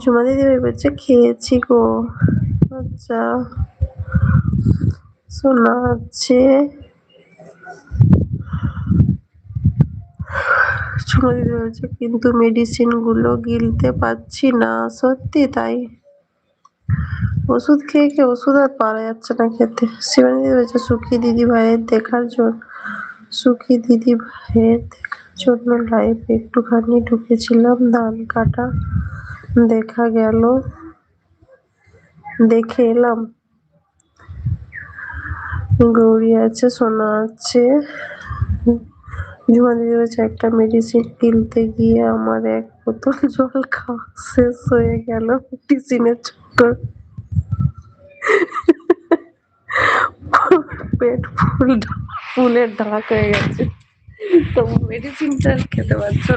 ঝুমা দিদি বলছে খেয়েছি গো। আচ্ছা শোনাচ্ছে। ঝুমা দিদি বলছে কিন্তু মেডিসিন গুলো গিলতে পারছি না। সত্যি তাই? ওষুধ খেয়ে খেয়ে ওষুধ আর পারা যাচ্ছে না খেতে। শিবানী দিদি বলছে সুখী দিদি ভাইয়ের দেখার জন্য লাইভে একটুখানি ঢুকেছিলাম, ধান কাটা দেখা গেল, দেখে এলাম। গৌরী আছে, সোনা আছে। ঝুমা দিদি বলছে একটা মেডিসিন কিনতে গিয়ে আমার এক বোতল জল খাওয়া শেষ হয়ে গেল। মেডিসিনের ছোট পেট ফুলের ঢাক হয়ে গেছে, তবু মেডিসিনটা খেতে পারছো না।